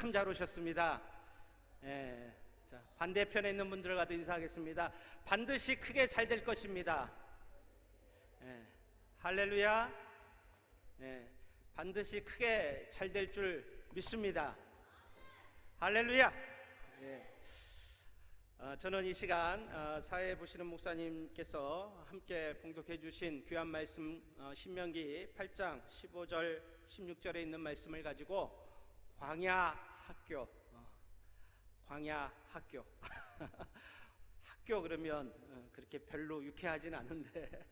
참 잘 오셨습니다. 예, 자, 반대편에 있는 분들과도 인사하겠습니다. 반드시 크게 잘 될 것입니다. 예, 할렐루야. 예, 반드시 크게 잘 될 줄 믿습니다. 할렐루야. 예. 저는 이 시간 사회 보시는 목사님께서 함께 봉독해 주신 귀한 말씀 신명기 8장 15절 16절에 있는 말씀을 가지고 광야 학교 학교 그러면 그렇게 별로 유쾌하진 않은데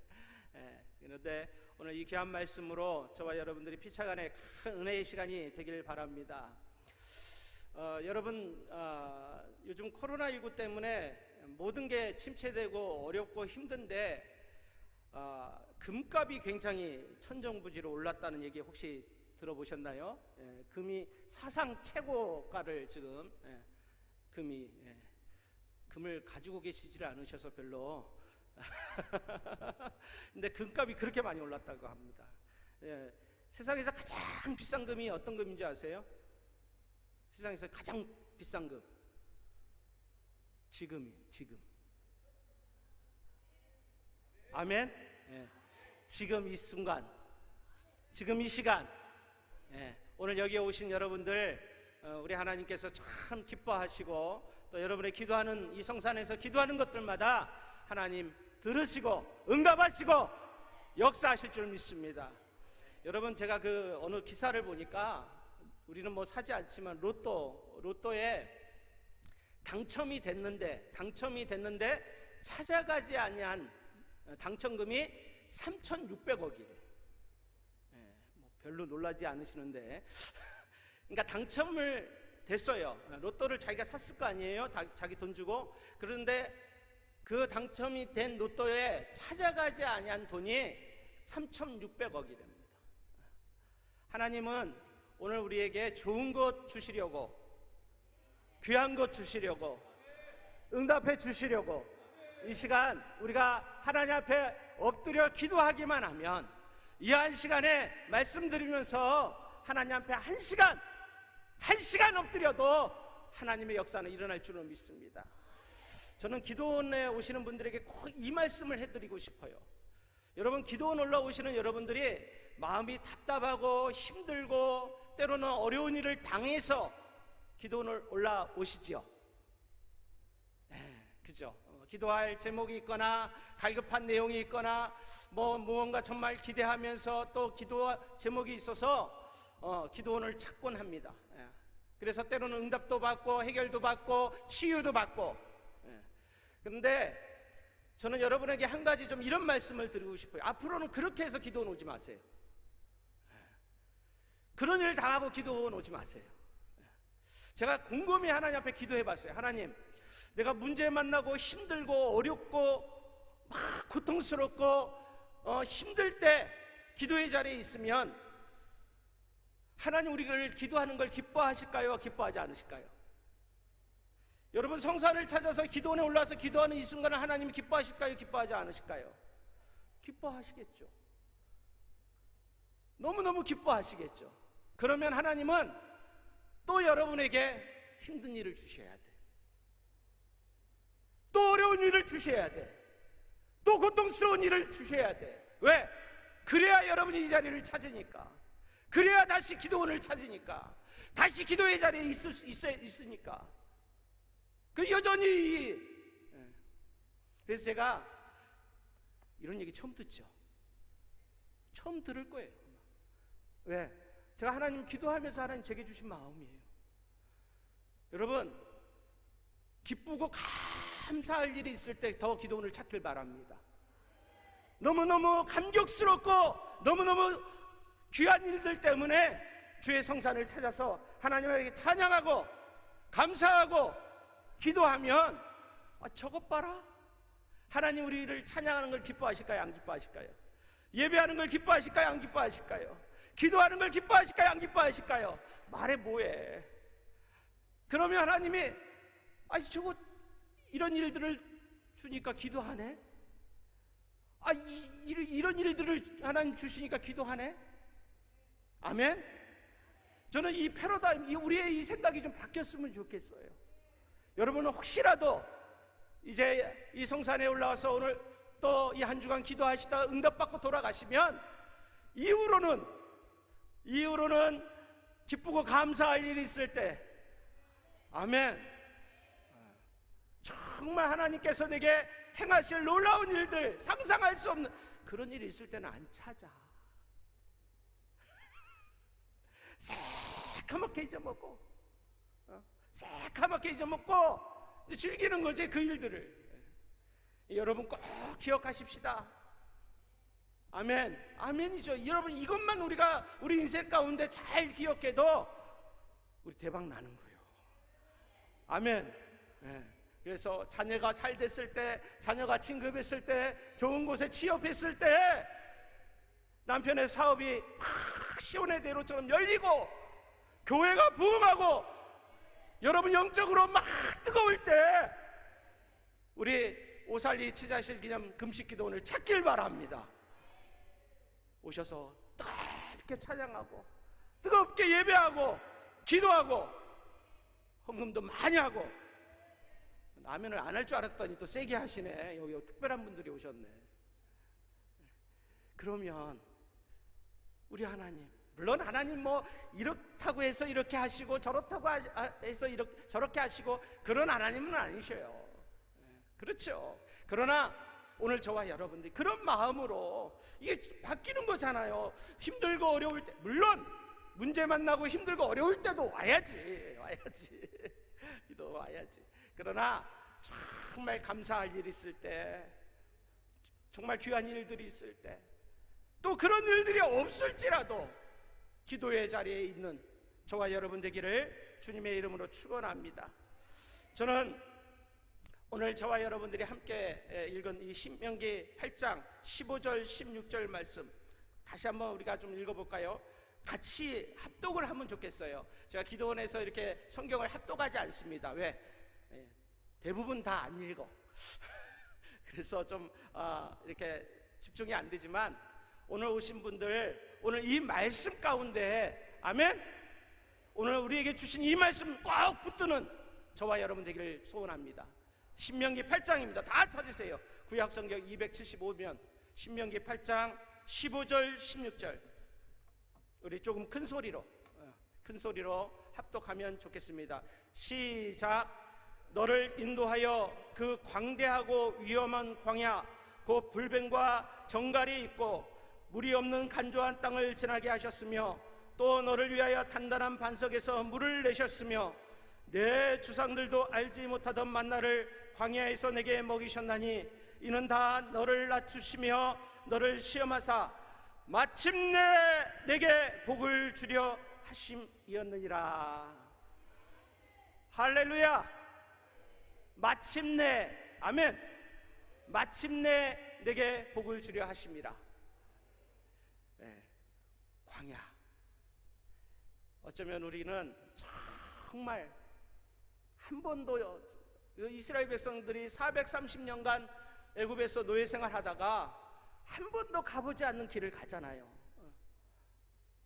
그런데 오늘 이 귀한 말씀으로 저와 여러분들이 피차간의 큰 은혜의 시간이 되길 바랍니다. 여러분, 요즘 코로나19 때문에 모든 게 침체되고 어렵고 힘든데 금값이 굉장히 천정부지로 올랐다는 얘기 혹시 들어보셨나요? 금이 사상 최고가를 지금 금을 가지고 계시지를 않으셔서 별로 근데 금값이 그렇게 많이 올랐다고 합니다. 세상에서 가장 비싼 금이 어떤 금인지 아세요? 세상에서 가장 비싼 금 지금 아멘. 지금 이 순간, 지금 이 시간, 오늘 여기에 오신 여러분들 우리 하나님께서 참 기뻐하시고 또 여러분의 기도하는 이 성산에서 기도하는 것들마다 하나님 들으시고 응답하시고 역사하실 줄 믿습니다. 여러분, 제가 그 어느 기사를 보니까 우리는 뭐 사지 않지만 로또에 당첨이 됐는데 찾아가지 아니한 당첨금이 3,600억이래. 뭐 별로 놀라지 않으시는데 그러니까 당첨을 됐어요. 로또를 자기가 샀을 거 아니에요? 자기 돈 주고. 그런데 그 당첨이 된 로또에 찾아가지 아니한 돈이 3,600억이랍니다. 하나님은 오늘 우리에게 좋은 것 주시려고, 귀한 것 주시려고, 응답해 주시려고 이 시간 우리가 하나님 앞에 엎드려 기도하기만 하면 이 한 시간에 말씀드리면서 하나님 앞에 한 시간 엎드려도 하나님의 역사는 일어날 줄로 믿습니다. 저는 기도원에 오시는 분들에게 꼭 이 말씀을 해드리고 싶어요. 여러분, 기도원 올라오시는 여러분들이 마음이 답답하고 힘들고 때로는 어려운 일을 당해서 기도원 올라오시지요. 그죠? 기도할 제목이 있거나 갈급한 내용이 있거나 뭐 무언가 정말 기대하면서 또 기도 제목이 있어서 기도원을 찾곤 합니다. 그래서 때로는 응답도 받고 해결도 받고 치유도 받고. 그런데 저는 여러분에게 한 가지 좀 이런 말씀을 드리고 싶어요. 앞으로는 그렇게 해서 기도원 오지 마세요. 그런 일 당하고 기도원 오지 마세요. 제가 곰곰이 하나님 앞에 기도해 봤어요. 하나님, 내가 문제 만나고 힘들고 어렵고 막 고통스럽고 힘들 때 기도의 자리에 있으면 하나님 우리를 기도하는 걸 기뻐하실까요? 기뻐하지 않으실까요? 여러분, 성산을 찾아서 기도원에 올라와서 기도하는 이 순간을 하나님이 기뻐하실까요? 기뻐하지 않으실까요? 기뻐하시겠죠. 너무너무 기뻐하시겠죠. 그러면 하나님은 또 여러분에게 힘든 일을 주셔야 돼. 또 어려운 일을 주셔야 돼. 또 고통스러운 일을 주셔야 돼. 왜? 그래야 여러분이 이 자리를 찾으니까. 그래야 다시 기도원을 찾으니까. 다시 기도의 자리에 있으니까. 그 여전히. 그래서 제가 이런 얘기 처음 듣죠. 처음 들을 거예요. 왜? 제가 하나님 기도하면서 하나님 제게 주신 마음이에요. 여러분, 기쁘고 감사할 일이 있을 때 더 기도원을 찾길 바랍니다. 너무너무 감격스럽고 너무너무 귀한 일들 때문에 주의 성산을 찾아서 하나님에게 찬양하고 감사하고 기도하면 저것 봐라. 하나님 우리를 찬양하는 걸 기뻐하실까요? 안 기뻐하실까요? 예배하는 걸 기뻐하실까요? 안 기뻐하실까요? 기도하는 걸 기뻐하실까요? 안 기뻐하실까요? 말해 뭐해. 그러면 하나님이 저거 이런 일들을 주니까 기도하네? 이런 일들을 하나님 주시니까 기도하네? 아멘? 저는 이 패러다임, 우리의 이 생각이 좀 바뀌었으면 좋겠어요. 여러분은 혹시라도 이제 이 성산에 올라와서 오늘 또 이 한 주간 기도하시다 응답받고 돌아가시면 이후로는 기쁘고 감사할 일이 있을 때, 아멘, 정말 하나님께서 내게 행하실 놀라운 일들, 상상할 수 없는 그런 일이 있을 때는 안 찾아. 새카맣게 잊어먹고, 새카맣게 잊어먹고 즐기는 거지, 그 일들을. 여러분 꼭 기억하십시다. 아멘. 아멘이죠. 여러분, 이것만 우리 인생 가운데 잘 기억해도 우리 대박 나는 거예요. 아멘. 네. 그래서 자녀가 잘 됐을 때, 자녀가 진급했을 때, 좋은 곳에 취업했을 때, 남편의 사업이 막 시온의 대로처럼 열리고 교회가 부흥하고 여러분 영적으로 막 뜨거울 때 우리 오살리 치자실 기념 금식기도 오늘 찾길 바랍니다. 오셔서 뜨겁게 찬양하고 뜨겁게 예배하고 기도하고 헌금도 많이 하고. 아멘을 안 할 줄 알았더니 또 세게 하시네. 여기 특별한 분들이 오셨네. 그러면 우리 하나님, 물론 하나님 뭐 이렇다고 해서 이렇게 하시고 저렇다고 해서 저렇게 하시고 그런 하나님은 아니셔요. 그렇죠. 그러나 오늘 저와 여러분들이 그런 마음으로 이게 바뀌는 거잖아요. 힘들고 어려울 때, 물론 문제 만나고 힘들고 어려울 때도 와야지 기도 와야지. 그러나 정말 감사할 일이 있을 때, 정말 귀한 일들이 있을 때, 또 그런 일들이 없을지라도 기도의 자리에 있는 저와 여러분 되기를 주님의 이름으로 축원합니다. 저는 오늘 저와 여러분들이 함께 읽은 이 신명기 8장 15절 16절 말씀 다시 한번 우리가 좀 읽어볼까요? 같이 합독을 하면 좋겠어요. 제가 기도원에서 이렇게 성경을 합독하지 않습니다. 왜? 대부분 다 안 읽어. 그래서 좀 이렇게 집중이 안 되지만 오늘 오신 분들, 오늘 이 말씀 가운데, 아멘, 오늘 우리에게 주신 이 말씀 꽉 붙드는 저와 여러분 되기를 소원합니다. 신명기 8장입니다. 다 찾으세요. 구약성경 275면 신명기 8장 15절 16절 우리 조금 큰 소리로 합독하면 좋겠습니다. 시작. 너를 인도하여 그 광대하고 위험한 광야, 곧 불뱀과 정갈이 있고 물이 없는 간조한 땅을 지나게 하셨으며, 또 너를 위하여 단단한 반석에서 물을 내셨으며, 내 주상들도 알지 못하던 만나를 광야에서 내게 먹이셨나니, 이는 다 너를 낮추시며 너를 시험하사 마침내 내게 복을 주려 하심이었느니라. 할렐루야. 마침내, 아멘, 마침내 내게 복을 주려 하심이라. 네, 광야. 어쩌면 우리는 정말 한 번도 이스라엘 백성들이 430년간 애굽에서 노예 생활하다가 한 번도 가보지 않는 길을 가잖아요.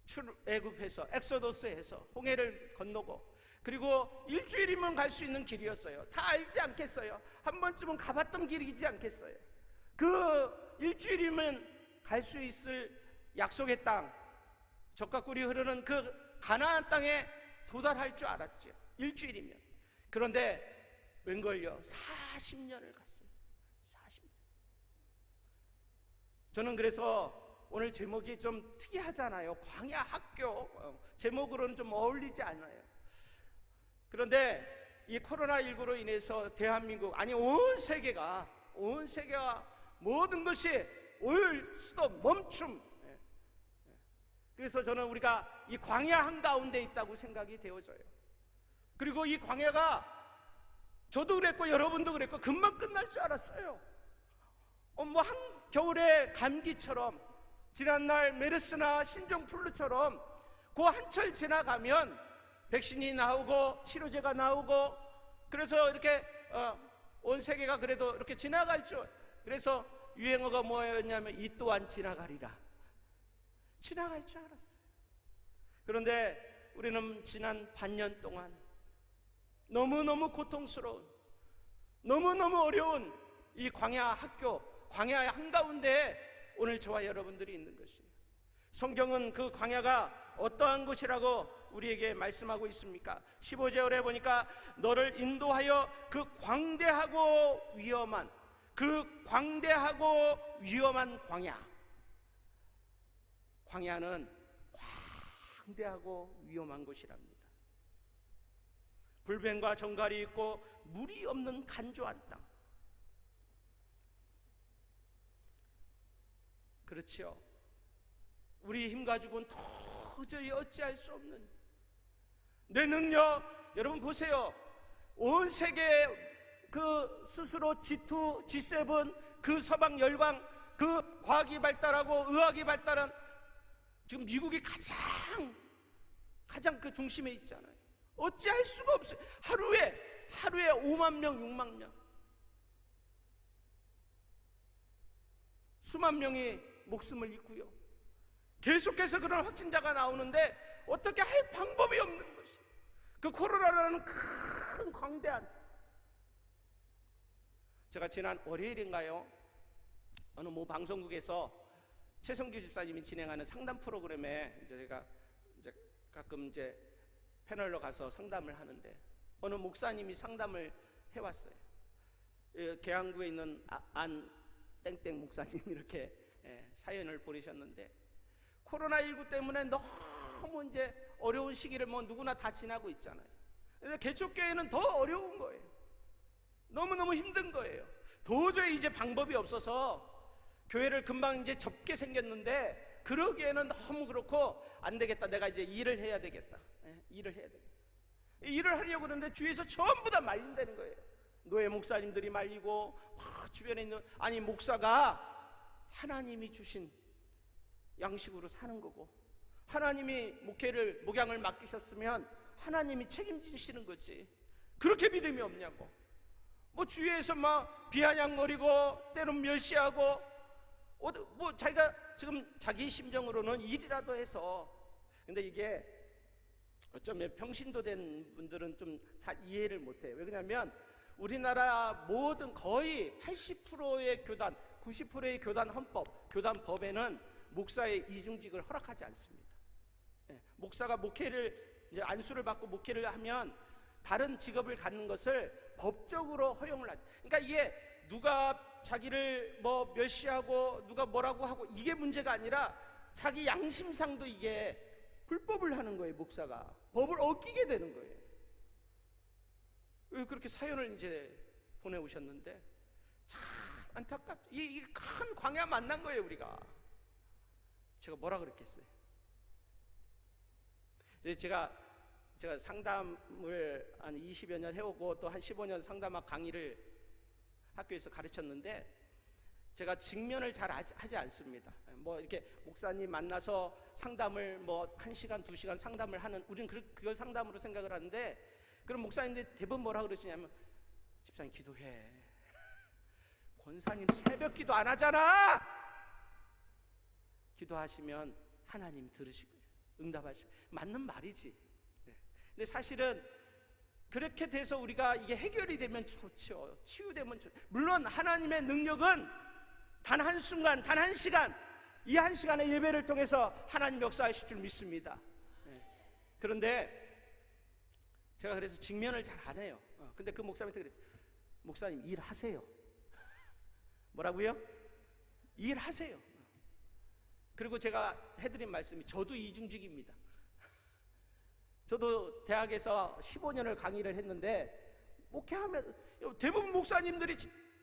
출애굽해서 엑소더스해서 홍해를 건너고, 그리고 일주일이면 갈 수 있는 길이었어요. 다 알지 않겠어요? 한 번쯤은 가봤던 길이지 않겠어요? 그 일주일이면 갈 수 있을 약속의 땅, 젖과 꿀이 흐르는 그 가나안 땅에 도달할 줄 알았죠. 일주일이면. 그런데 웬걸요? 40년을 갔어요. 40년. 저는 그래서 오늘 제목이 좀 특이하잖아요. 광야 학교. 제목으로는 좀 어울리지 않아요. 그런데 이 코로나19로 인해서 대한민국, 아니 온 세계가 모든 것이 올 수도 멈춤. 그래서 저는 우리가 이 광야 한가운데 있다고 생각이 되어져요. 그리고 이 광야가 저도 그랬고 여러분도 그랬고 금방 끝날 줄 알았어요. 뭐 한겨울의 감기처럼, 지난날 메르스나 신종플루처럼 그 한철 지나가면 백신이 나오고 치료제가 나오고, 그래서 이렇게 온 세계가 그래도 이렇게 지나갈 줄. 그래서 유행어가 뭐였냐면 이 또한 지나가리라. 지나갈 줄 알았어요. 그런데 우리는 지난 반년 동안 너무너무 고통스러운, 너무너무 어려운 이 광야 학교, 광야의 한가운데 오늘 저와 여러분들이 있는 것이에요. 성경은 그 광야가 어떠한 것이라고 우리에게 말씀하고 있습니까? 15절에 보니까 너를 인도하여 그 광대하고 위험한 광야. 광야는 광대하고 위험한 곳이랍니다. 불뱀과 정갈이 있고 물이 없는 간조한 땅. 그렇죠. 우리 힘 가지고는 도저히 어찌할 수 없는 내 능력. 여러분 보세요. 온 세계 그 스스로 G2, G7, 그 서방 열강, 그 과학이 발달하고 의학이 발달한 지금 미국이 가장 그 중심에 있잖아요. 어찌할 수가 없어요. 하루에 5만 명, 6만 명, 수만 명이 목숨을 잃고요. 계속해서 그런 확진자가 나오는데 어떻게 할 방법이 없는 것이, 그 코로나라는 큰 광대한. 제가 지난 월요일인가요? 어느 모 방송국에서 최성규 집사님이 진행하는 상담 프로그램에 제가 가끔 패널로 가서 상담을 하는데 어느 목사님이 상담을 해왔어요. 계양구에 있는 안 땡땡 목사님 이렇게 사연을 보내셨는데 코로나19 때문에 너무 어려운 시기를 누구나 다 지나고 있잖아요. 그래서 개척교회는 더 어려운 거예요. 너무너무 힘든 거예요. 도저히 이제 방법이 없어서 교회를 금방 접게 생겼는데 그러기에는 너무 그렇고 안 되겠다. 내가 이제 일을 해야 되겠다. 일을 해야 되겠다. 일을 하려고 그러는데 주위에서 전부 다 말린다는 거예요. 노예 목사님들이 말리고 주변에 있는, 아니 목사가 하나님이 주신 양식으로 사는 거고 하나님이 목양을 맡기셨으면 하나님이 책임지시는 거지. 그렇게 믿음이 없냐고. 주위에서 비아냥거리고 때론 멸시하고 자기가 지금 자기 심정으로는 일이라도 해서. 근데 이게 어쩌면 평신도 된 분들은 좀 잘 이해를 못해요. 왜 그러냐면 우리나라 모든 거의 80%의 교단, 90%의 교단 헌법, 교단 법에는 목사의 이중직을 허락하지 않습니다. 목사가 목회를 안수를 받고 목회를 하면 다른 직업을 갖는 것을 법적으로 허용을 하죠. 그러니까 이게 누가 자기를 멸시하고 누가 뭐라고 하고 이게 문제가 아니라 자기 양심상도 이게 불법을 하는 거예요. 목사가 법을 어기게 되는 거예요. 그렇게 사연을 보내오셨는데 참 안타깝죠. 이 큰 광야 만난 거예요. 우리가. 제가 뭐라 그랬겠어요? 제가 상담을 한 20여 년 해오고 또 한 15년 상담학 강의를 학교에서 가르쳤는데 제가 직면을 잘 하지 않습니다. 이렇게 목사님 만나서 상담을 1시간, 2시간 상담을 하는, 우리는 그걸 상담으로 생각을 하는데, 그럼 목사님들 대부분 뭐라 그러시냐면, 집사님 기도해. 권사님 새벽 기도 안 하잖아. 기도하시면 하나님 들으시고 응답하시고. 맞는 말이지. 근데 사실은 그렇게 돼서 우리가 이게 해결이 되면 좋죠. 치유되면 좋죠. 물론 하나님의 능력은 단 한순간, 단 한 시간, 이 한 시간의 예배를 통해서 하나님 역사하실 줄 믿습니다. 그런데 제가 그래서 직면을 잘 안 해요. 근데 그 목사님한테 그랬어요. 목사님 일하세요. 뭐라고요? 일하세요. 그리고 제가 해드린 말씀이 저도 이중직입니다. 저도 대학에서 15년을 강의를 했는데 목회하면 대부분 목사님들이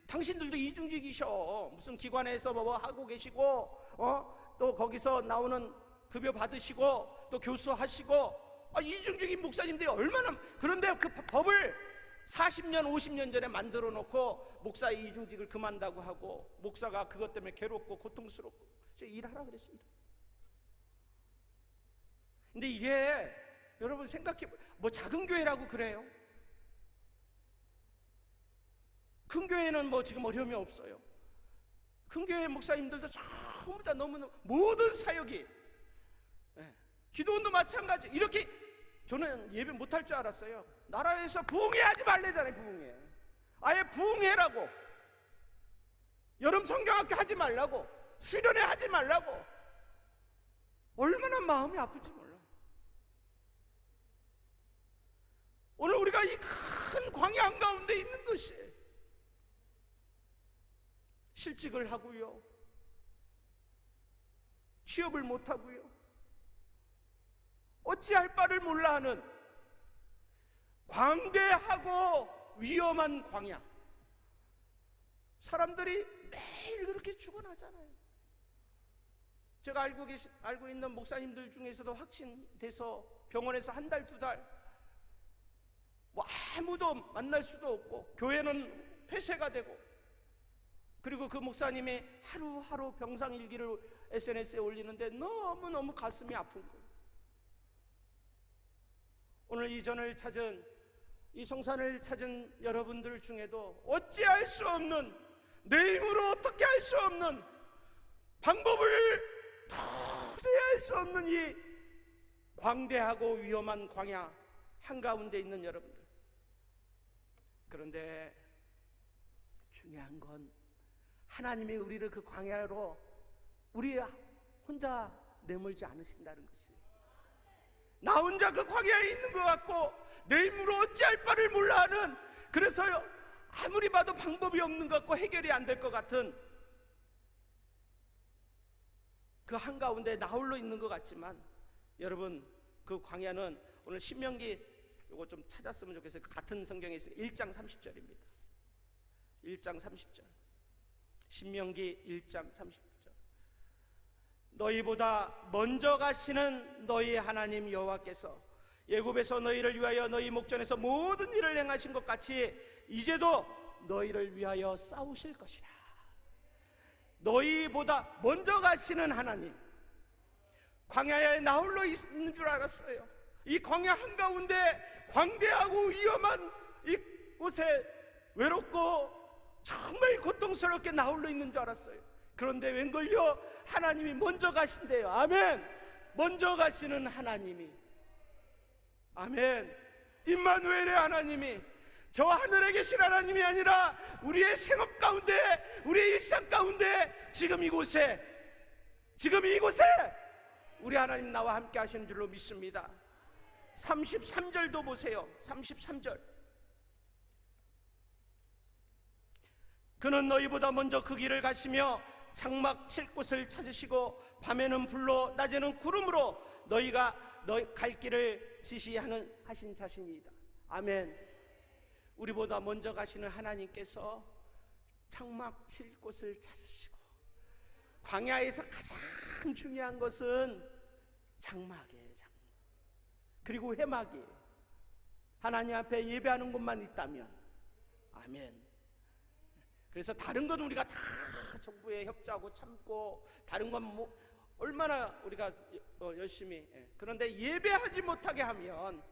당신들도 이중직이셔. 무슨 기관에서 하고 계시고 또 거기서 나오는 급여 받으시고 또 교수하시고 이중직인 목사님들이 얼마나. 그런데 그 법을 40년 50년 전에 만들어 놓고 목사의 이중직을 그만다고 하고 목사가 그것 때문에 괴롭고 고통스럽고 일하라 그랬습니다. 근데 이게 여러분 생각해, 작은 교회라고 그래요. 큰 교회는 지금 어려움이 없어요. 큰 교회 목사님들도 전부 다 너무너무 모든 사역이, 기도원도 마찬가지. 이렇게 저는 예배 못할 줄 알았어요. 나라에서 부흥회하지 말래잖아요. 부흥회 아예 부흥회라고, 여름 성경학교 하지 말라고, 수련회 하지 말라고. 얼마나 마음이 아플지 몰라. 오늘 우리가 이 큰 광야 한가운데 있는 것이, 실직을 하고요, 취업을 못하고요, 어찌할 바를 몰라 하는 광대하고 위험한 광야. 사람들이 매일 그렇게 죽어나잖아요. 제가 알고 있는 목사님들 중에서도 확진돼서 병원에서 한 달, 두 달, 뭐 아무도 만날 수도 없고, 교회는 폐쇄가 되고, 그리고 그 목사님이 하루하루 병상일기를 SNS에 올리는데 너무너무 가슴이 아픈 거예요. 오늘 이 전을 찾은, 이 성산을 찾은 여러분들 중에도 어찌할 수 없는, 내 힘으로 어떻게 할 수 없는, 방법을 도저히 할 수 없는 이 광대하고 위험한 광야 한가운데 있는 여러분들. 그런데 중요한 건 하나님이 우리를 그 광야로 우리 혼자 내몰지 않으신다는 것이에요. 나 혼자 그 광야에 있는 것 같고 내 힘으로 어찌할 바를 몰라 하는, 그래서 아무리 봐도 방법이 없는 것 같고 해결이 안 될 것 같은 그 한가운데 나 홀로 있는 것 같지만, 여러분 그 광야는 오늘 신명기, 이거 좀 찾았으면 좋겠어요. 같은 성경에 있어요. 1장 30절입니다 1장 30절, 신명기 1장 30절. 너희보다 먼저 가시는 너희 하나님 여호와께서 애굽에서 너희를 위하여 너희 목전에서 모든 일을 행하신 것 같이 이제도 너희를 위하여 싸우실 것이라. 너희보다 먼저 가시는 하나님. 광야에 나 홀로 있는 줄 알았어요. 이 광야 한가운데 광대하고 위험한 이 곳에 외롭고 정말 고통스럽게 나 홀로 있는 줄 알았어요. 그런데 웬걸요, 하나님이 먼저 가신대요. 아멘. 먼저 가시는 하나님이, 아멘, 임마누엘의 하나님이, 저 하늘에 계신 하나님이 아니라 우리의 생업 가운데, 우리의 일상 가운데, 지금 이곳에 우리 하나님 나와 함께 하시는 줄로 믿습니다. 33절도 보세요. 33절. 그는 너희보다 먼저 그 길을 가시며 장막 칠 곳을 찾으시고 밤에는 불로 낮에는 구름으로 너희가 너희 갈 길을 하신 자신이다. 아멘. 우리보다 먼저 가시는 하나님께서 장막 칠 곳을 찾으시고, 광야에서 가장 중요한 것은 장막이에요. 장막. 그리고 회막이에요. 하나님 앞에 예배하는 곳만 있다면, 아멘. 그래서 다른 건 우리가 다 정부에 협조하고 참고, 다른 건 뭐 얼마나 우리가 열심히, 그런데 예배하지 못하게 하면,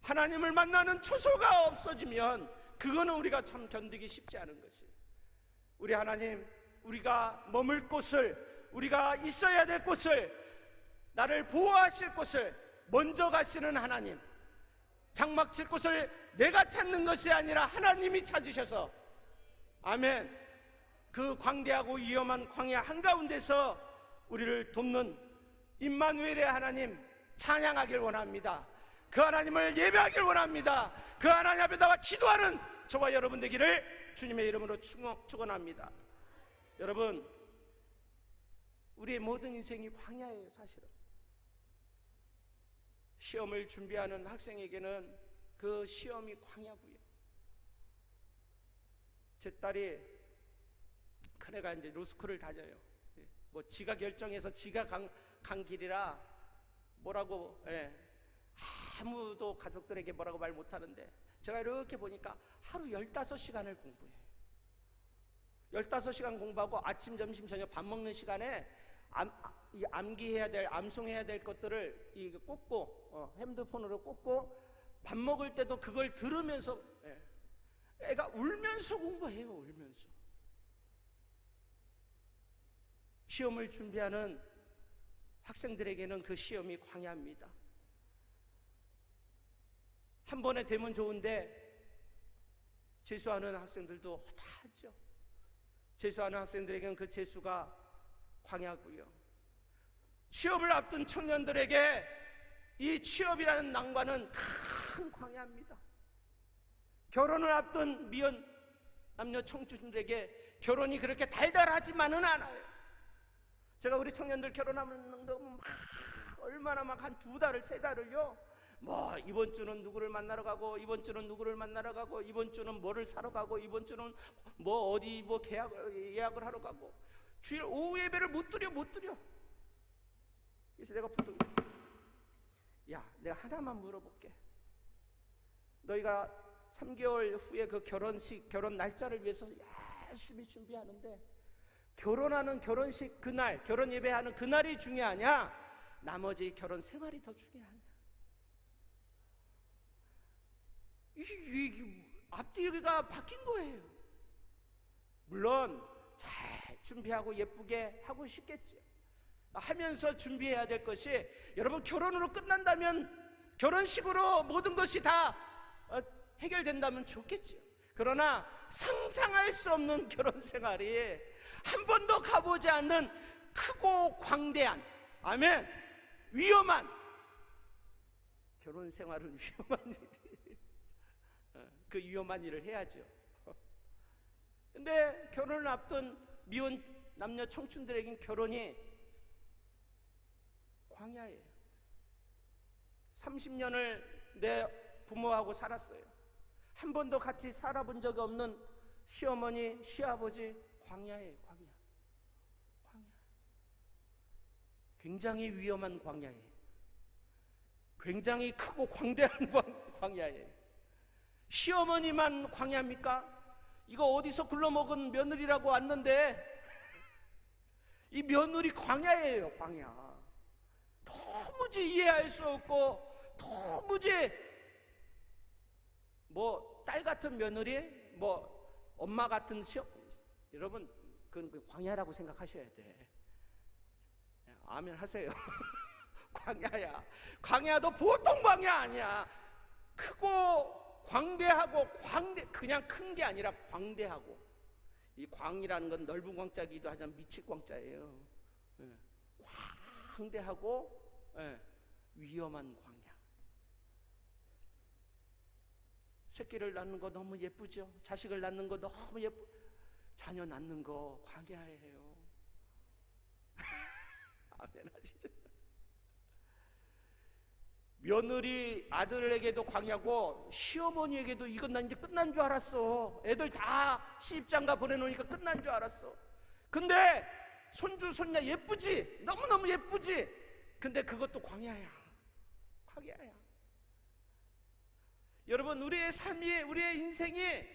하나님을 만나는 초소가 없어지면 그거는 우리가 참 견디기 쉽지 않은 것이. 우리 하나님, 우리가 머물 곳을, 우리가 있어야 될 곳을, 나를 보호하실 곳을 먼저 가시는 하나님, 장막 칠 곳을 내가 찾는 것이 아니라 하나님이 찾으셔서, 아멘, 그 광대하고 위험한 광야 한가운데서 우리를 돕는 임마누엘의 하나님 찬양하길 원합니다. 그 하나님을 예배하길 원합니다. 그 하나님 앞에 나와 기도하는 저와 여러분 되기를 주님의 이름으로 축원합니다. 여러분, 우리의 모든 인생이 광야예요. 사실은 시험을 준비하는 학생에게는 그 시험이 광야고요. 제 딸이, 큰애가 이제 로스쿨을 다녀요. 뭐 지가 결정해서 지가 간 길이라 뭐라고, 아무도 가족들에게 뭐라고 말 못하는데, 제가 이렇게 보니까 하루 15시간을 공부해요. 15시간 공부하고 아침, 점심, 저녁 밥 먹는 시간에 암기해야 될, 암송해야 될 것들을 꽂고, 핸드폰으로 꽂고, 밥 먹을 때도 그걸 들으면서, 애가 울면서 공부해요. 울면서. 시험을 준비하는 학생들에게는 그 시험이 광야입니다. 한 번에 되면 좋은데 재수하는 학생들도 허다하죠. 재수하는 학생들에게는 그 재수가 광야고요. 취업을 앞둔 청년들에게 이 취업이라는 난관은 큰 광야입니다. 결혼을 앞둔 미혼 남녀 청춘들에게 결혼이 그렇게 달달하지만은 않아요. 제가 우리 청년들 결혼하는 거 막 얼마나 막 한 2달을 3달을요 뭐 이번 주는 누구를 만나러 가고, 이번 주는 누구를 만나러 가고, 이번 주는 뭐를 사러 가고, 이번 주는 뭐 어디 뭐 예약을 하러 가고, 주일 오후 예배를 못 드려. 그래서 내가 보통 내가 하나만 물어볼게. 너희가 3개월 후에 그 결혼 날짜를 위해서 열심히 준비하는데 결혼하는 결혼식 그날, 결혼 예배하는 그날이 중요하냐? 나머지 결혼 생활이 더 중요하냐? 이 앞뒤가 바뀐 거예요. 물론 잘 준비하고 예쁘게 하고 싶겠지. 하면서 준비해야 될 것이, 여러분 결혼으로 끝난다면, 결혼식으로 모든 것이 다 해결된다면 좋겠죠. 그러나 상상할 수 없는 결혼 생활이, 한 번도 가보지 않는 크고 광대한, 아멘, 위험한 결혼 생활은 위험한 일이에요. 그 위험한 일을 해야죠. 근데 결혼을 앞둔 미혼 남녀 청춘들에겐 결혼이 광야예요. 30년을 내 부모하고 살았어요. 한 번도 같이 살아본 적이 없는 시어머니, 시아버지, 광야예요. 광야. 굉장히 위험한 광야예요. 굉장히 크고 광대한 광야예요. 시어머니만 광야입니까? 이거 어디서 굴러먹은 며느리라고 왔는데 이 며느리 광야예요. 광야. 도무지 이해할 수 없고, 도무지 뭐 딸 같은 며느리, 뭐 엄마 같은 여러분 그건 광야라고 생각하셔야 돼. 아멘 하세요. 광야야. 광야도 보통 광야 아니야. 크고 광대하고, 그냥 큰 게 아니라 광대하고. 이 광이라는 건 넓은 광자기도 하지만 미칠 광자예요. 광대하고 위험한 광야. 새끼를 낳는 거 너무 예쁘죠? 자식을 낳는 거 너무 자녀 낳는 거 광야예요. 아멘 하시죠? 며느리 아들에게도 광야고, 시어머니에게도 이건 나 이제 끝난 줄 알았어. 애들 다 시집장가 보내놓으니까 끝난 줄 알았어. 근데 손주 손녀 예쁘지? 너무너무 예쁘지? 근데 그것도 광야야. 광야야. 여러분, 우리의 삶이, 우리의 인생이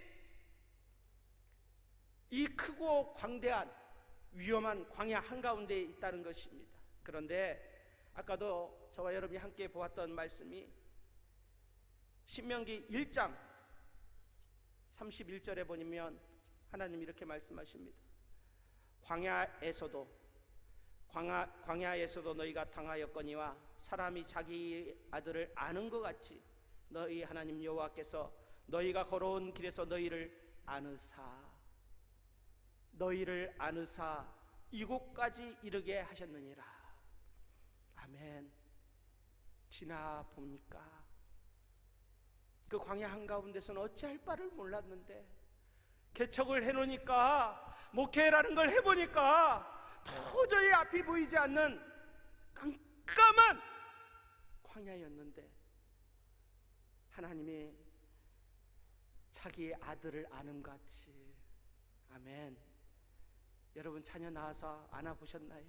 이 크고 광대한 위험한 광야 한가운데 있다는 것입니다. 그런데 아까도 저와 여러분이 함께 보았던 말씀이 신명기 1장 31절에 보면 하나님이 이렇게 말씀하십니다. 광야에서도 너희가 당하였거니와 사람이 자기 아들을 아는 것 같이 너희 하나님 여호와께서 너희가 걸어온 길에서 너희를 아느사 이곳까지 이르게 하셨느니라. 아멘. 지나 봅니까? 그 광야 한가운데서는 어찌할 바를 몰랐는데 개척을 해놓으니까, 목회라는 걸 해보니까 도저히 앞이 보이지 않는 깜깜한 광야였는데 하나님이 자기의 아들을 아는 것 같이, 아멘. 여러분 자녀 낳아서 안아보셨나요?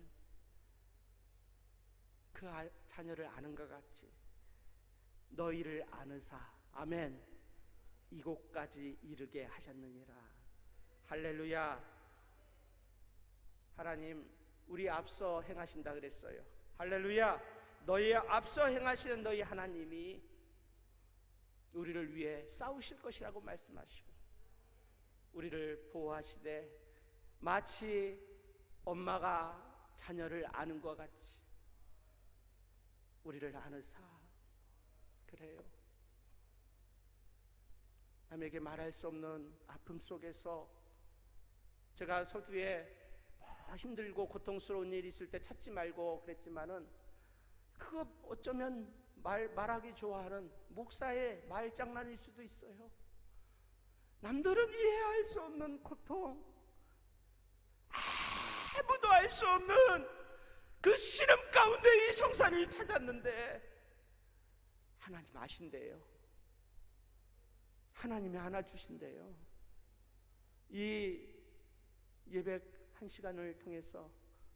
그 자녀를 아는 것 같이 너희를 아느사, 아멘, 이곳까지 이르게 하셨느니라. 할렐루야. 하나님 우리 앞서 행하신다 그랬어요. 할렐루야. 너희 앞서 행하시는 너희 하나님이 우리를 위해 싸우실 것이라고 말씀하시고, 우리를 보호하시되 마치 엄마가 자녀를 아는 것 같이 우리를 아느사. 그래요. 남에게 말할 수 없는 아픔 속에서 제가 서두에 힘들고 고통스러운 일이 있을 때 찾지 말고 그랬지만은 그거 어쩌면 말하기 좋아하는 목사의 말장난일 수도 있어요. 남들은 이해할 수 없는 고통, 아무도 알 수 없는 그 시름 가운데 이 성산을 찾았는데 하나님 아신대요. 하나님이 안아주신대요. 이 예배 한 시간을 통해서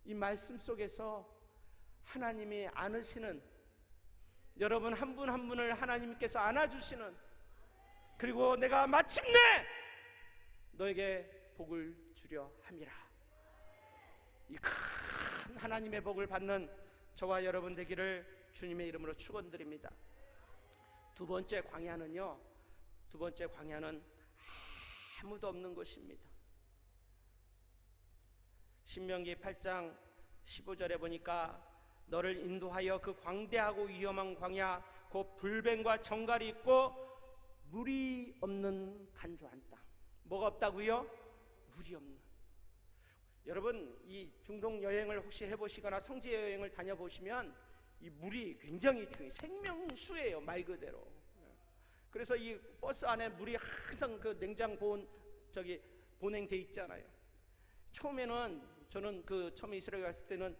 이 말씀 속에서 하나님이 안으시는, 여러분 한 분 한 분을 하나님께서 안아주시는, 그리고 내가 마침내 너에게 복을 주려 함이라, 이 큰 하나님의 복을 받는 저와 여러분 되기를 주님의 이름으로 축원드립니다. 두 번째 광야는요, 두 번째 광야는 아무도 없는 곳입니다. 신명기 8장 15절에 보니까 너를 인도하여 그 광대하고 위험한 광야 곧 불뱀과 정갈이 있고 물이 없는 간조한 땅. 뭐가 없다고요? 물이 없는. 여러분 이 중동 여행을 혹시 해보시거나 성지 여행을 다녀보시면 이 물이 굉장히 중요해요. 생명수예요, 말 그대로. 그래서 이 버스 안에 물이 항상 그 냉장 보냉돼 있잖아요. 처음에는 저는 그 처음에 이스라엘 갔을 때는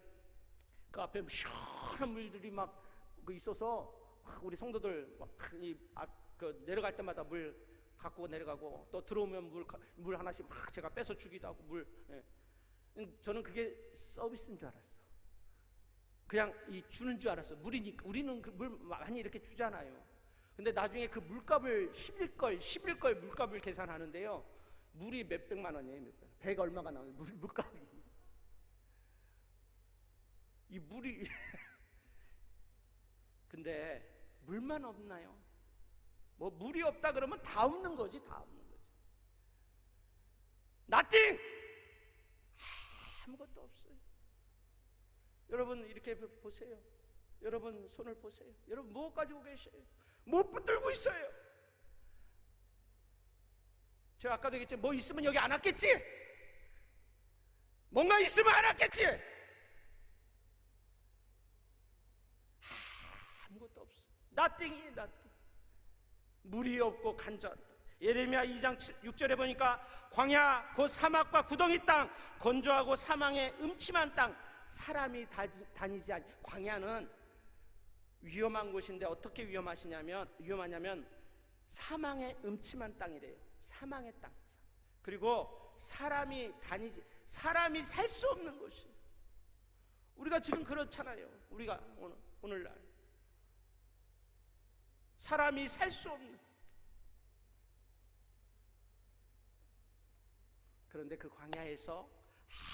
그 앞에 시원한 물들이 막 그 있어서 우리 성도들 막 내려갈 때마다 물 갖고 내려가고, 또 들어오면 물 하나씩 막 제가 뺏어 주기도 하고 물. 예. 저는 그게 서비스인 줄 알았어. 그냥 주는 줄 알았어. 물이니까 우리는 그 물 많이 이렇게 주잖아요. 근데 나중에 그 물값을 10일 걸 물값을 계산하는데요, 물이 몇백만 원이에요. 배가 얼마가 나오는 물값이. 이 물이 근데 물만 없나요? 뭐 물이 없다 그러면 다 없는 거지, 다 없는 거지. nothing, 아무것도 없어요. 여러분 이렇게 보세요. 여러분 손을 보세요. 여러분 무엇 가지고 계셔요? 못 붙들고 있어요. 제가 아까도 얘기했지, 뭐 있으면 여기 안 왔겠지? 뭔가 있으면 안 왔겠지? 아무것도 없어. nothing이 nothing. 물이 없고 간절하다. 예레미야 2장 6절에 보니까 광야 곧 사막과 구덩이 땅, 건조하고 사망의 음침한 땅, 사람이 다니지 않. 광야는 위험한 곳인데 어떻게 위험하냐면 사망의 음침한 땅이래요. 사망의 땅. 그리고 사람이 살 수 없는 곳이. 우리가 지금 그렇잖아요. 우리가 오늘날 사람이 살 수 없는. 그런데 그 광야에서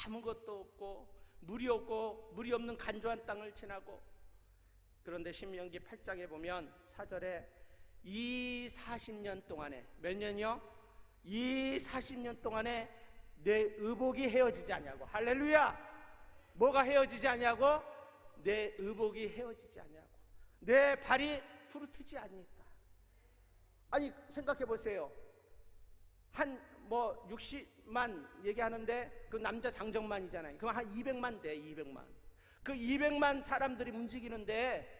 아무것도 없고 물이 없는 간조한 땅을 지나고, 그런데 신명기 8장에 보면 4절에 이 40년 동안에, 몇 년이요? 이 40년 동안에 내 의복이 헤어지지 않냐고. 할렐루야. 뭐가 헤어지지 않냐고? 내 의복이 헤어지지 않냐고. 내 발이 부르트지 아니까. 아니 생각해 보세요. 한 60만 얘기하는데 그 남자 장정만이잖아요. 그럼 한 200만 돼. 200만. 그 200만 사람들이 움직이는데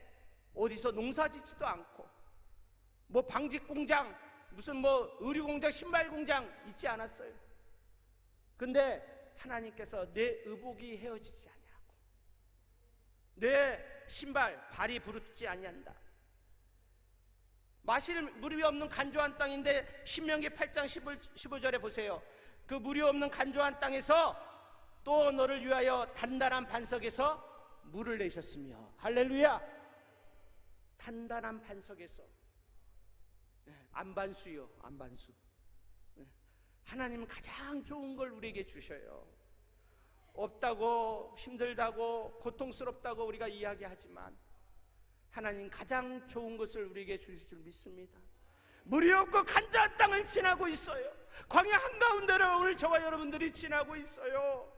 어디서 농사짓지도 않고, 뭐 방직 공장, 무슨 뭐 의류 공장, 신발 공장 있지 않았어요. 근데 하나님께서 내 의복이 헤어지지 않냐고, 내 신발 발이 부르지 아니한다. 마실 물이 없는 간조한 땅인데 신명기 8장 15절에 보세요. 그 물이 없는 간조한 땅에서 또 너를 위하여 단단한 반석에서 물을 내셨으며. 할렐루야. 단단한 반석에서. 안반수요, 안반수. 하나님은 가장 좋은 걸 우리에게 주셔요. 없다고, 힘들다고, 고통스럽다고 우리가 이야기하지만 하나님 가장 좋은 것을 우리에게 주실 줄 믿습니다. 물이 없고 간절한 땅을 지나고 있어요. 광야 한가운데를 오늘 저와 여러분들이 지나고 있어요.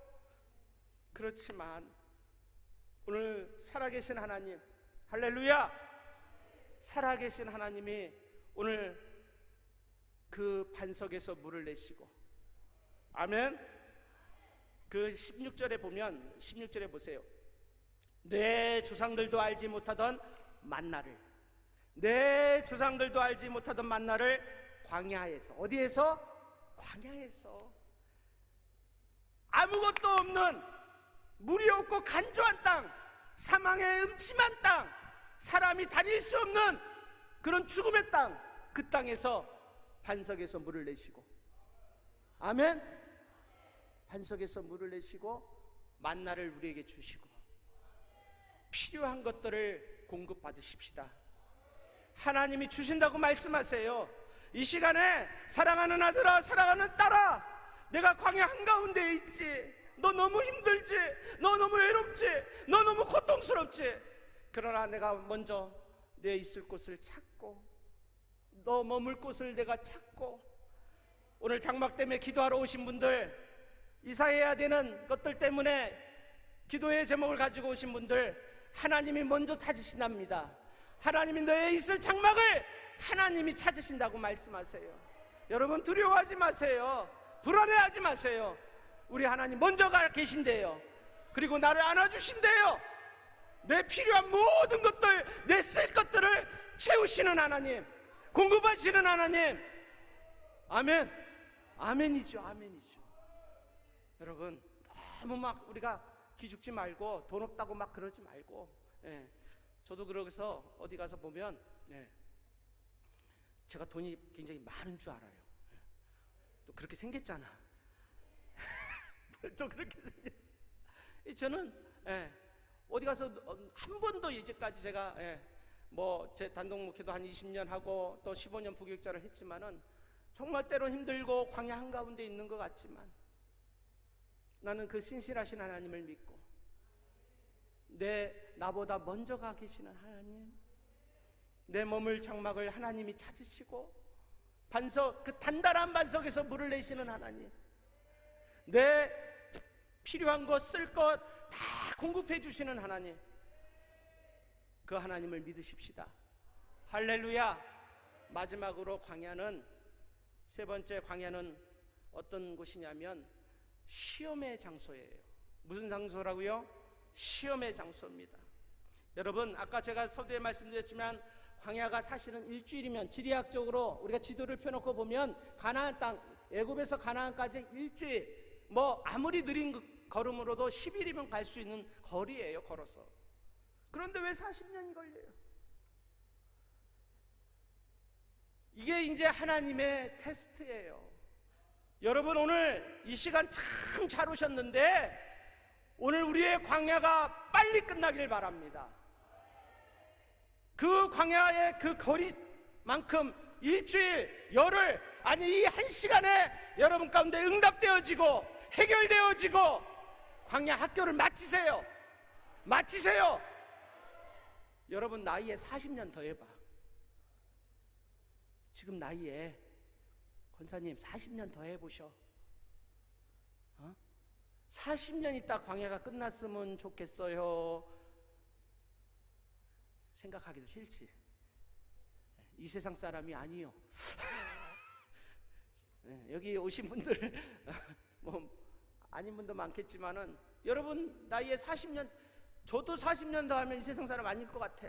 그렇지만 오늘 살아계신 하나님, 할렐루야, 살아계신 하나님이 오늘 그 반석에서 물을 내시고, 아멘. 그 16절에 보면, 16절에 보세요. 내 조상들도 알지 못하던 만나를, 내 조상들도 알지 못하던 만나를 광야에서, 어디에서? 광야에서, 아무것도 없는, 물이 없고 간조한 땅, 사망의 음침한 땅, 사람이 다닐 수 없는 그런 죽음의 땅, 그 땅에서 반석에서 물을 내시고, 아멘. 반석에서 물을 내시고 만나를 우리에게 주시고, 필요한 것들을 공급받으십시다. 하나님이 주신다고 말씀하세요. 이 시간에 사랑하는 아들아, 사랑하는 딸아, 내가 광야 한가운데 있지, 너 너무 힘들지, 너 너무 외롭지, 너 너무 고통스럽지. 그러나 내가 먼저 내 있을 곳을 찾고, 너 머물 곳을 내가 찾고, 오늘 장막 때문에 기도하러 오신 분들, 이사해야 되는 것들 때문에 기도의 제목을 가지고 오신 분들, 하나님이 먼저 찾으신답니다. 하나님이 너의 있을 장막을 하나님이 찾으신다고 말씀하세요. 여러분, 두려워하지 마세요. 불안해하지 마세요. 우리 하나님 먼저가 계신대요. 그리고 나를 안아주신대요. 내 필요한 모든 것들, 내 쓸 것들을 채우시는 하나님, 공급하시는 하나님. 아멘. 아멘이죠. 아멘이죠. 여러분, 너무 막 우리가 기죽지 말고, 돈 없다고 막 그러지 말고. 저도 그러고서 어디 가서 보면, 제가 돈이 굉장히 많은 줄 알아요. 또 그렇게 생겼잖아. 또 그렇게 생겼. 저는 어디 가서 한 번도 이제까지 제가 뭐 제 단독 목회도 한 20년 하고 또 15년 부교육자를 했지만은, 정말 때론 힘들고 광야 한가운데 있는 것 같지만, 나는 그 신실하신 하나님을 믿고, 나보다 먼저 가 계시는 하나님, 내 머물 장막을 하나님이 찾으시고, 반석, 그 단단한 반석에서 물을 내시는 하나님, 내 필요한 것, 쓸 것 다 공급해 주시는 하나님, 그 하나님을 믿으십시다. 할렐루야. 마지막으로 광야는, 세 번째 광야는 어떤 곳이냐면 시험의 장소예요. 무슨 장소라고요? 시험의 장소입니다. 여러분, 아까 제가 서두에 말씀드렸지만, 광야가 사실은 일주일이면, 지리학적으로 우리가 지도를 펴놓고 보면 가나안 땅, 애굽에서 가나안까지 일주일, 뭐 아무리 느린 걸음으로도 10일이면 갈 수 있는 거리예요, 걸어서. 그런데 왜 40년이 걸려요? 이게 이제 하나님의 테스트예요. 여러분, 오늘 이 시간 참 잘 오셨는데, 오늘 우리의 광야가 빨리 끝나길 바랍니다. 그 광야의 그 거리만큼 일주일, 열흘, 아니 이 한 시간에 여러분 가운데 응답되어지고 해결되어지고 광야 학교를 마치세요. 마치세요. 여러분, 나이에 40년 더 해봐. 지금 나이에, 권사님 40년 더 해보셔. 40년 있다 광야가 끝났으면 좋겠어요. 생각하기도 싫지. 이 세상 사람이 아니요. 여기 오신 분들 뭐 아닌 분도 많겠지만은, 여러분 나이에 40년, 저도 40년 더 하면 이 세상 사람 아닐 것 같아.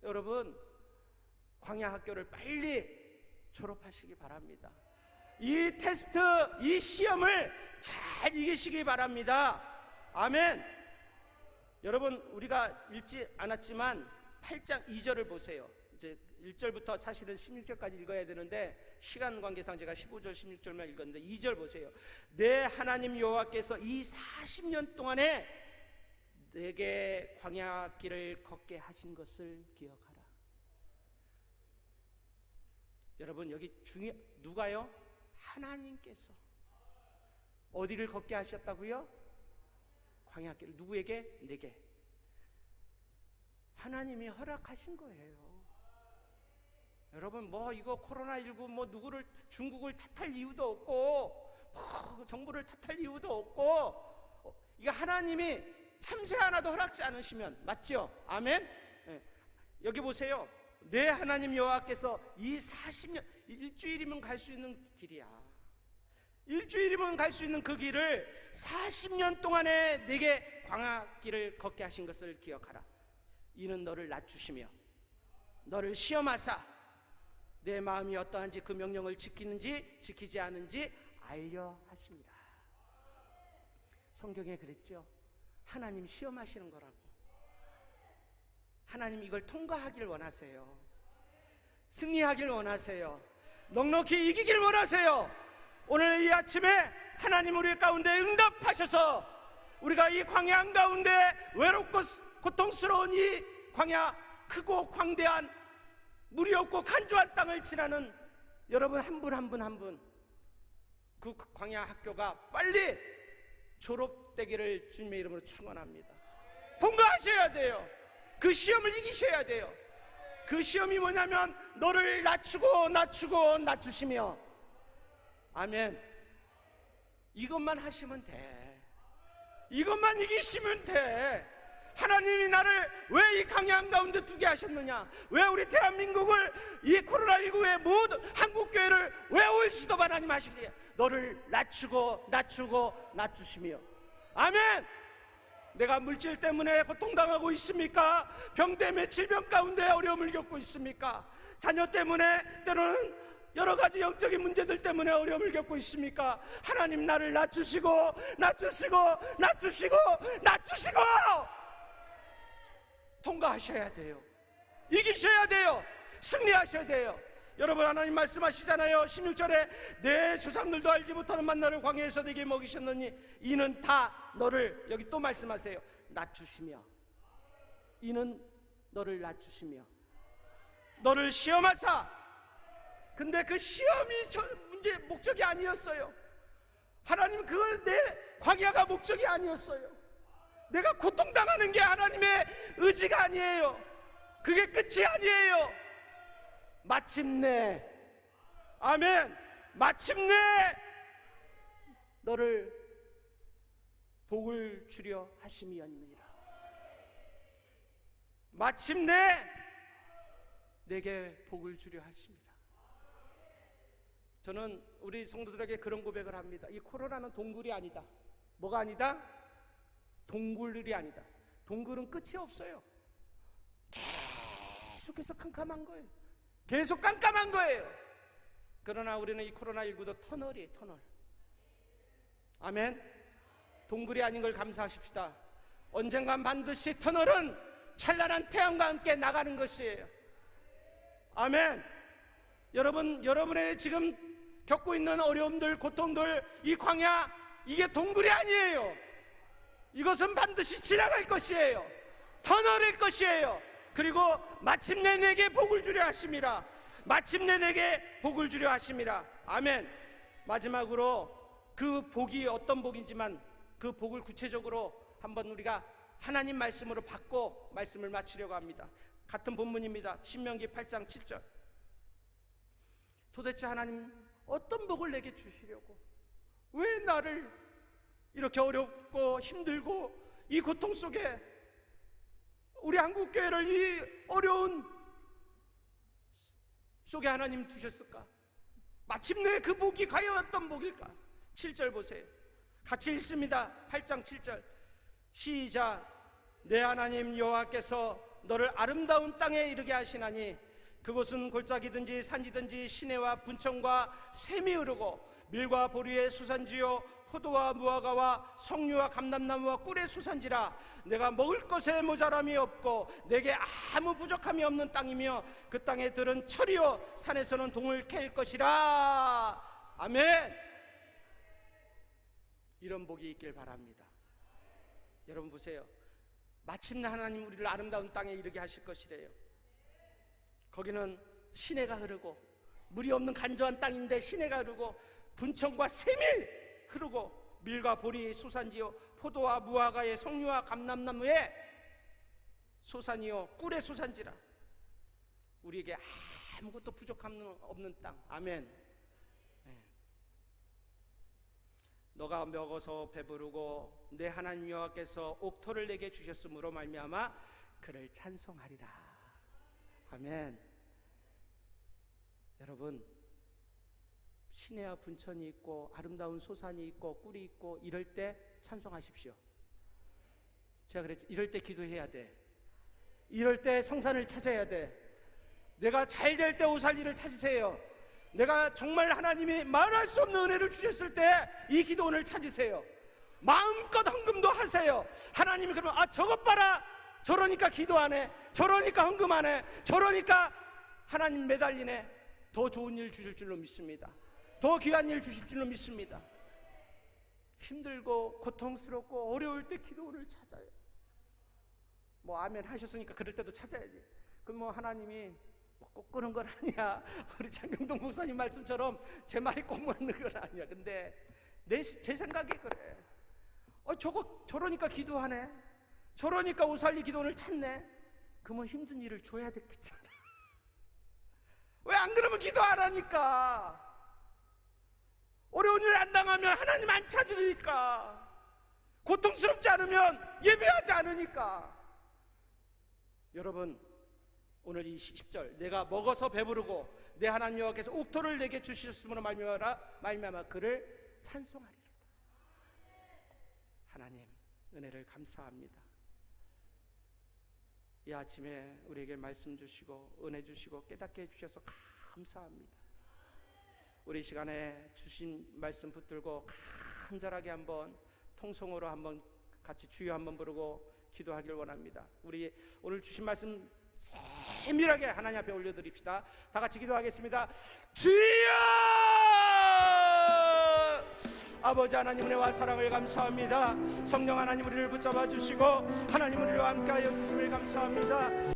여러분, 광야 학교를 빨리 졸업하시기 바랍니다. 이 테스트, 이 시험을 잘 이기시기 바랍니다. 아멘. 여러분, 우리가 읽지 않았지만 8장 2절을 보세요. 이제 1절부터 사실은 16절까지 읽어야 되는데 시간 관계상 제가 15절 16절만 읽었는데 2절 보세요. 내 하나님 여호와께서 이 40년 동안에 내게 광야 길을 걷게 하신 것을 기억하라. 여러분, 여기 누가요? 하나님께서 어디를 걷게 하셨다고요? 광야 길을. 누구에게? 내게. 하나님이 허락하신 거예요. 여러분, 뭐 이거 코로나19 뭐 누구를, 중국을 탓할 이유도 없고, 뭐 정부를 탓할 이유도 없고, 이거 하나님이 참새 하나도 허락지 않으시면, 맞죠? 아멘. 여기 보세요. 내 하나님 여호와께서 이 40년, 일주일이면 갈 수 있는 길이야. 일주일이면 갈 수 있는 그 길을 40년 동안에 내게 광야길을 걷게 하신 것을 기억하라. 이는 너를 낮추시며 너를 시험하사 내 마음이 어떠한지 그 명령을 지키는지 지키지 않은지 알려 하십니다. 성경에 그랬죠. 하나님 시험하시는 거라고. 하나님 이걸 통과하길 원하세요. 승리하길 원하세요. 넉넉히 이기길 원하세요. 오늘 이 아침에 하나님 우리 가운데 응답하셔서 우리가 이 광야 한가운데 외롭고 고통스러운 이 광야, 크고 광대한 물이 없고 간조한 땅을 지나는 여러분 한 분 한 분 한 분 그 광야 학교가 빨리 졸업되기를 주님의 이름으로 축원합니다. 통과하셔야 돼요. 그 시험을 이기셔야 돼요. 그 시험이 뭐냐면 너를 낮추고 낮추시며, 아멘. 이것만 하시면 돼. 이것만 이기시면 돼. 하나님이 나를 왜 이 광야 가운데 두게 하셨느냐? 왜 우리 대한민국을 이 코로나19의 모든 한국교회를 왜 올 수도 하나님 하시기에 너를 낮추시며, 아멘. 내가 물질 때문에 고통당하고 있습니까? 병 때문에 질병 가운데 어려움을 겪고 있습니까? 자녀 때문에 때로는 여러 가지 영적인 문제들 때문에 어려움을 겪고 있습니까? 하나님 나를 낮추시고 통과하셔야 돼요. 이기셔야 돼요. 승리하셔야 돼요. 여러분 하나님 말씀하시잖아요. 16절에 내 조상들도 알지 못하는 만나를 광야에서 내게 먹이셨느니 이는 다 너를, 여기 또 말씀하세요, 낮추시며, 이는 너를 낮추시며 너를 시험하사. 근데 그 시험이 문제 목적이 아니었어요. 하나님 그걸 내 광야가 목적이 아니었어요. 내가 고통당하는 게 하나님의 의지가 아니에요. 그게 끝이 아니에요. 마침내, 아멘, 마침내 너를 복을 주려 하심이었느니라. 마침내 내게 복을 주려 하십니다. 저는 우리 성도들에게 그런 고백을 합니다. 이 코로나는 동굴이 아니다. 뭐가 아니다? 동굴이 아니다. 동굴은 끝이 없어요. 계속해서 캄캄한 거예요. 계속 깜깜한 거예요. 그러나 우리는 이 코로나19도 터널이에요. 터널. 아멘. 동굴이 아닌 걸 감사하십시다. 언젠간 반드시 터널은 찬란한 태양과 함께 나가는 것이에요. 아멘. 여러분의 지금 겪고 있는 어려움들, 고통들, 이 광야, 이게 동굴이 아니에요. 이것은 반드시 지나갈 것이에요. 터널일 것이에요. 그리고 마침내 내게 복을 주려 하심이라. 마침내 내게 복을 주려 하심이라. 아멘. 마지막으로 그 복이 어떤 복인지만 그 복을 구체적으로 한번 우리가 하나님 말씀으로 받고 말씀을 마치려고 합니다. 같은 본문입니다. 신명기 8장 7절. 도대체 하나님 어떤 복을 내게 주시려고, 왜 나를 이렇게 어렵고 힘들고 이 고통 속에 우리 한국교회를 이 어려운 속에 하나님 두셨을까? 마침내 그 복이 과연 어떤 복일까? 7절 보세요. 같이 읽습니다. 8장 7절 시작. 내 하나님 여호와께서 너를 아름다운 땅에 이르게 하시나니 그곳은 골짜기든지 산지든지 시내와 분청과 샘이 흐르고 밀과 보리의 수산지요 포도와 무화과와 석류와 감람나무와 꿀의 수산지라. 내가 먹을 것에 모자람이 없고 내게 아무 부족함이 없는 땅이며 그 땅에 들은 철이요 산에서는 동을 캘 것이라. 아멘. 이런 복이 있길 바랍니다. 여러분 보세요. 마침내 하나님 우리를 아름다운 땅에 이르게 하실 것이래요. 거기는 시내가 흐르고, 물이 없는 간조한 땅인데 시내가 흐르고 분청과 샘이 흐르고 밀과 보리의 소산지요 포도와 무화과의 석류와 감람나무의 소산이요 꿀의 소산지라. 우리에게 아무것도 부족함 없는 땅. 아멘. 네. 너가 먹어서 배부르고 내 하나님 여호와께서 옥토를 내게 주셨으므로 말미암아 그를 찬송하리라. 아멘. 여러분, 시내와 분천이 있고 아름다운 소산이 있고 꿀이 있고 이럴 때 찬송하십시오. 제가 그랬죠. 이럴 때 기도해야 돼. 이럴 때 성산을 찾아야 돼. 내가 잘 될 때 오살리를 찾으세요. 내가 정말 하나님이 말할 수 없는 은혜를 주셨을 때 이 기도원을 찾으세요. 마음껏 헌금도 하세요. 하나님이 그러면 저것 봐라, 저러니까 기도 안 해, 저러니까 헌금 안 해, 저러니까 하나님 매달리네. 더 좋은 일 주실 줄로 믿습니다. 더 귀한 일 주실 줄로 믿습니다. 힘들고 고통스럽고 어려울 때 기도원을 찾아요. 뭐 아멘 하셨으니까 그럴 때도 찾아야지. 그럼 뭐 하나님이 꼭 끄는 건 아니야. 우리 장경동 목사님 말씀처럼 제 말이 꼭 맞는 건 아니야. 근데 제 생각이 그래. 저러니까 기도하네, 저러니까 오살리 기도원을 찾네. 그러면 힘든 일을 줘야 되겠잖아. 왜 안 그러면 기도 안 하니까? 어려운 일 안 당하면 하나님 안 찾으니까, 고통스럽지 않으면 예배하지 않으니까. 여러분, 오늘 이 10절, 내가 먹어서 배부르고 내 하나님 여호와께서 옥토를 내게 주셨으므로 말미암아 그를 찬송하리라. 하나님 은혜를 감사합니다. 이 아침에 우리에게 말씀 주시고 은혜 주시고 깨닫게 해주셔서 감사합니다. 우리 시간에 주신 말씀 붙들고 간절하게 한번 통성으로 한번 같이 주여 한번 부르고 기도하길 원합니다. 우리 오늘 주신 말씀 세밀하게 하나님 앞에 올려드립시다. 다 같이 기도하겠습니다. 주여! 아버지 하나님 은혜와 사랑을 감사합니다. 성령 하나님 우리를 붙잡아 주시고 하나님 우리와 함께하여 주심을 감사합니다.